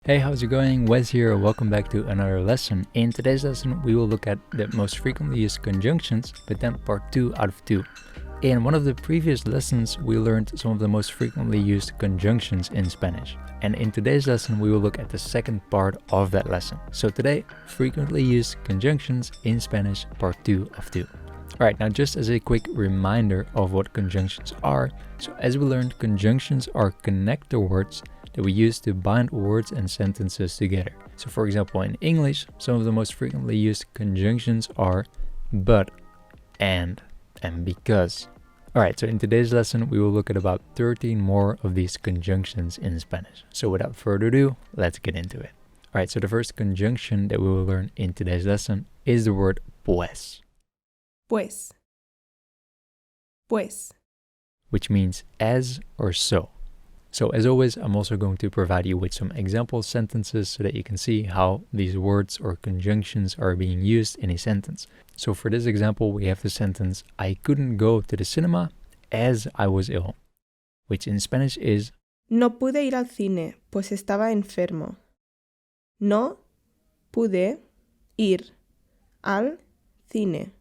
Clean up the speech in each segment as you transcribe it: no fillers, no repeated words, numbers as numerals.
Hey, how's it going? Wes here. Welcome back to another lesson. In today's lesson, we will look at the most frequently used conjunctions, but then part 2 out of 2. In one of the previous lessons, we learned some of the most frequently used conjunctions in Spanish. And in today's lesson, we will look at the second part of that lesson. So today, frequently used conjunctions in Spanish, part 2 of 2. Alright, now just as a quick reminder of what conjunctions are. So as we learned, conjunctions are connector words that we use to bind words and sentences together. So for example, in English, some of the most frequently used conjunctions are but, and because. Alright, so in today's lesson, we will look at about 13 more of these conjunctions in Spanish. So without further ado, let's get into it. Alright, so the first conjunction that we will learn in today's lesson is the word pues. Pues. Pues. Which means as or so. So as always, I'm also going to provide you with some example sentences so that you can see how these words or conjunctions are being used in a sentence. So for this example, we have the sentence, I couldn't go to the cinema as I was ill, which in Spanish is No pude ir al cine, pues estaba enfermo. No pude ir al cine,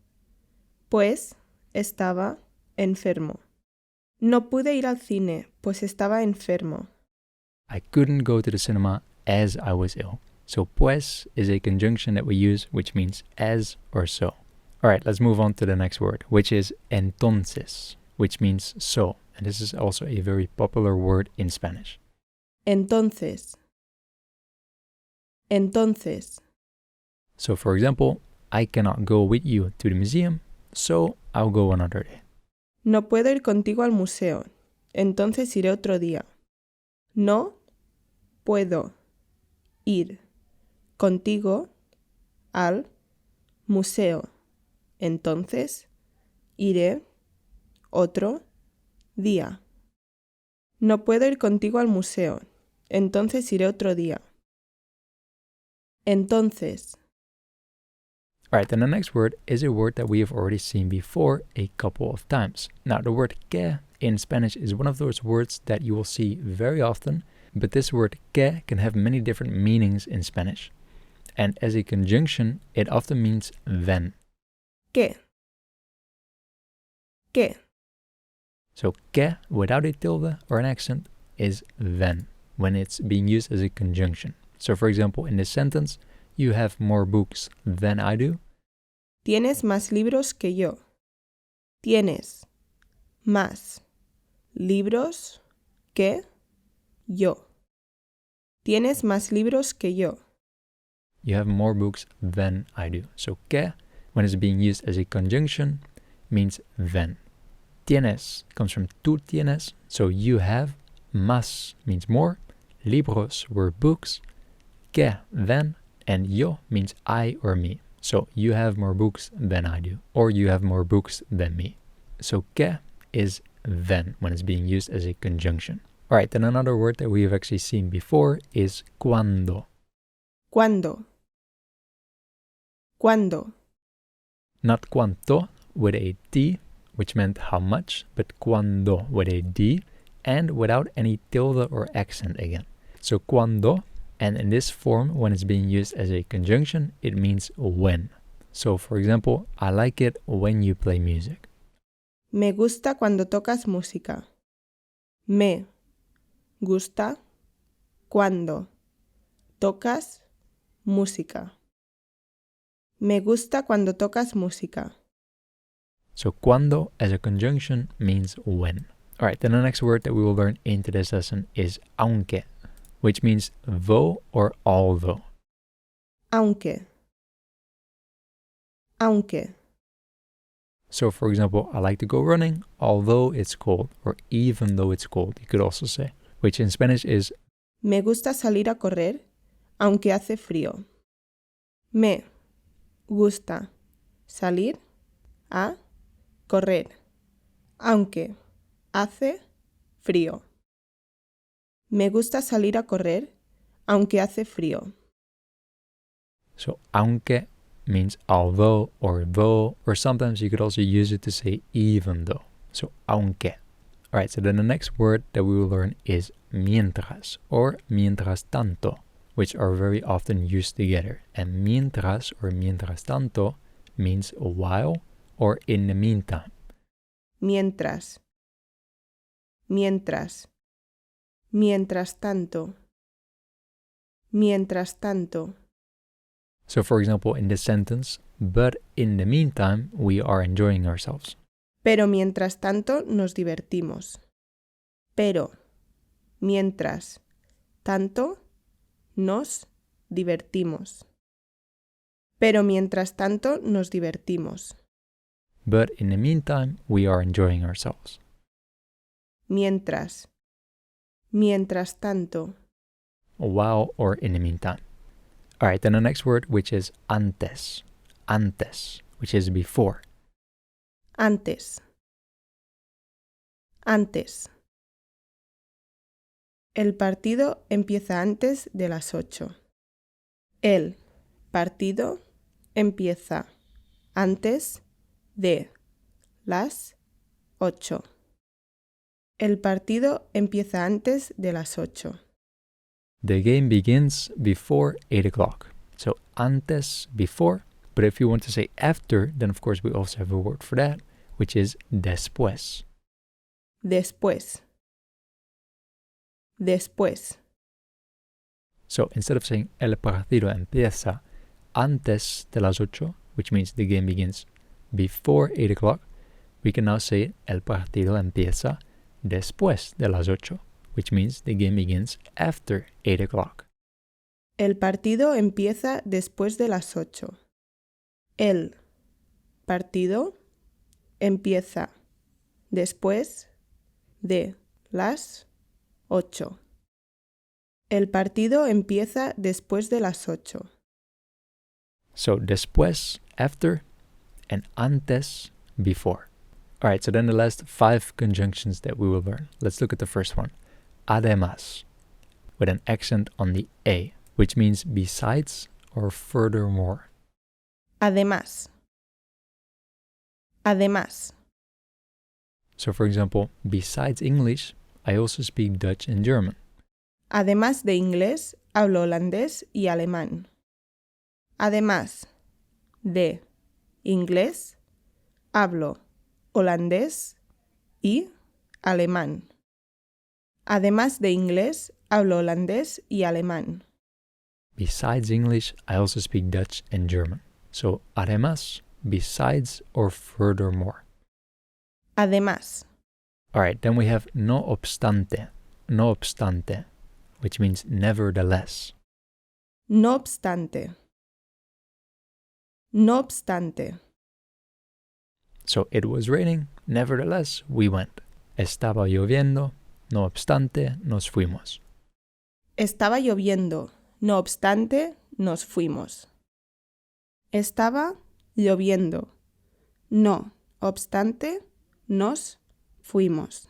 pues estaba enfermo. No pude ir al cine, pues estaba enfermo. I couldn't go to the cinema as I was ill. So pues is a conjunction that we use which means as or so. Alright, let's move on to the next word, which is entonces, which means so. And this is also a very popular word in Spanish. Entonces. Entonces. So for example, I cannot go with you to the museum, so I'll go another day. No puedo ir contigo al museo, entonces iré otro día. No puedo ir contigo al museo, entonces iré otro día. No puedo ir contigo al museo, entonces iré otro día. Entonces. Alright, then the next word is a word that we have already seen before a couple of times. Now, the word que in Spanish is one of those words that you will see very often, but this word que can have many different meanings in Spanish. And as a conjunction, it often means then. ¿Qué? ¿Qué? So que, without a tilde or an accent, is then, when it's being used as a conjunction. So for example, in this sentence, you have more books than I do. Tienes más libros que yo. Tienes más libros que yo. Tienes más libros que yo. You have more books than I do. So que, when it's being used as a conjunction, means then. Tienes comes from tú tienes, so you have. Más means more. Libros were books. Que, then. And yo means I or me. So you have more books than I do. Or you have more books than me. So que is then when it's being used as a conjunction. Alright, then another word that we have actually seen before is cuando. ¿Cuándo? ¿Cuándo? Not cuánto with a T, which meant how much, but cuando with a D and without any tilde or accent again. So cuando. And in this form, when it's being used as a conjunction, it means when. So for example, I like it when you play music. Me gusta cuando tocas música. Me gusta cuando tocas música. Me gusta cuando tocas música. So cuando as a conjunction means when. Alright, then the next word that we will learn in today's lesson is aunque, which means though or although. Aunque. Aunque. So for example, I like to go running although it's cold, or even though it's cold, you could also say, which in Spanish is Me gusta salir a correr aunque hace frío. Me gusta salir a correr aunque hace frío. Me gusta salir a correr, aunque hace frío. So aunque means although or though, or sometimes you could also use it to say even though. So aunque. Alright, so then the next word that we will learn is mientras or mientras tanto, which are very often used together. And mientras or mientras tanto means while or in the meantime. Mientras. Mientras. Mientras tanto. Mientras tanto. So for example, in this sentence, but in the meantime, we are enjoying ourselves. Pero mientras tanto nos divertimos. Pero, mientras tanto, nos divertimos. Pero mientras tanto nos divertimos. But in the meantime, we are enjoying ourselves. Mientras. Mientras tanto. While or in the meantime. Alright, then the next word, which is antes. Antes, which is before. Antes. Antes. El partido empieza antes de las 8. El partido empieza antes de las 8. El partido empieza antes de las 8. The game begins before 8 o'clock. So antes, before. But if you want to say after, then of course we also have a word for that, which is después. Después. Después. So instead of saying el partido empieza antes de las 8, which means the game begins before 8 o'clock, we can now say el partido empieza después de las 8, which means the game begins after 8 o'clock. El partido empieza después de las 8. El partido empieza después de las 8. El partido empieza después de las 8. So después, after, and antes, before. Alright, so then the last 5 conjunctions that we will learn. Let's look at the first one. Además, with an accent on the A, which means besides or furthermore. Además. Además. So for example, besides English, I also speak Dutch and German. Además de inglés, hablo holandés y alemán. Además de inglés, hablo holandés y alemán. Además de inglés, hablo holandés y alemán. Besides English, I also speak Dutch and German. So además, besides or furthermore. Además. Alright, then we have no obstante. No obstante, which means nevertheless. No obstante. No obstante. So it was raining, nevertheless, we went. Estaba lloviendo, no obstante, nos fuimos. Estaba lloviendo, no obstante, nos fuimos. Estaba lloviendo, no obstante, nos fuimos.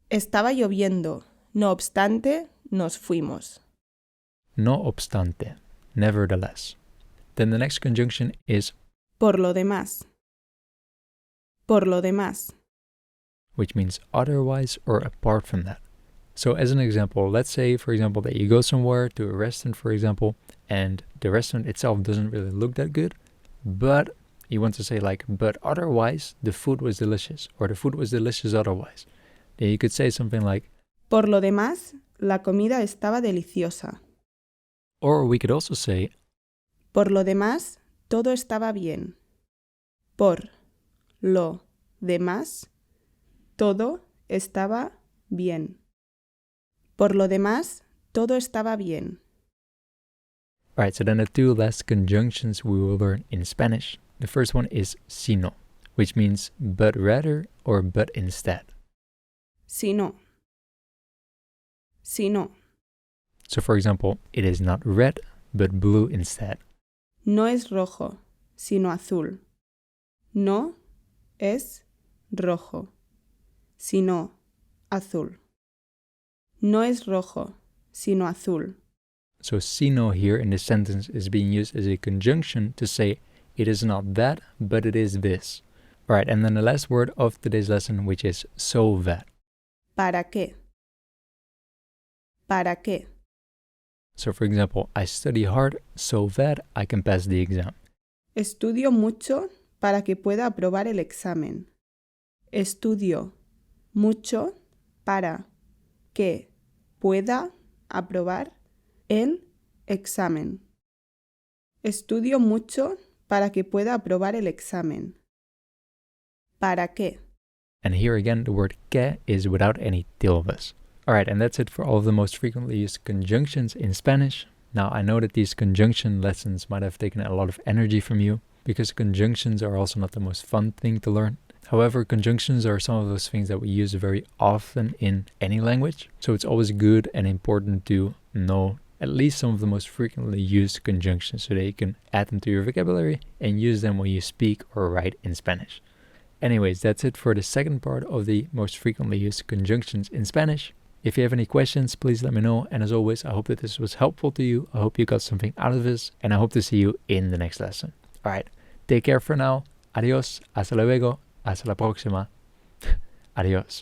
Estaba lloviendo, no obstante, nos fuimos. No obstante, nevertheless. Then the next conjunction is Por lo demás. Por lo demás. which means otherwise or apart from that. So as an example, let's say, for example, that you go somewhere to a restaurant, for example, and the restaurant itself doesn't really look that good, but you want to say like, but otherwise, the food was delicious, or the food was delicious otherwise. Then you could say something like, Por lo demás, la comida estaba deliciosa. or we could also say, Por lo demás, todo estaba bien. Por lo demás, todo estaba bien. Por lo demás, todo estaba bien. alright, so then the 2 last conjunctions we will learn in Spanish. The first one is sino, which means but rather or but instead. Si no. Si no. So for example, it is not red, but blue instead. No es rojo, sino azul. No es rojo, sino azul. No es rojo, sino azul. So sino here in this sentence is being used as a conjunction to say it is not that, but it is this. Alright, and then the last word of today's lesson, which is so that. ¿Para qué? ¿Para qué? So for example, I study hard so that I can pass the exam. Estudio mucho para que pueda aprobar el examen. Estudio mucho para que pueda aprobar el examen. Estudio mucho para que pueda aprobar el examen. ¿Para qué? And here again, the word que is without any tildes. Alright, and that's it for all of the most frequently used conjunctions in Spanish. Now, I know that these conjunction lessons might have taken a lot of energy from you, because conjunctions are also not the most fun thing to learn. However, conjunctions are some of those things that we use very often in any language, so it's always good and important to know at least some of the most frequently used conjunctions so that you can add them to your vocabulary and use them when you speak or write in Spanish. Anyways, that's it for the second part of the most frequently used conjunctions in Spanish. If you have any questions, please let me know. And as always, I hope that this was helpful to you. I hope you got something out of this, and I hope to see you in the next lesson. Alright, take care for now. Adios, hasta luego, hasta la próxima. Adios.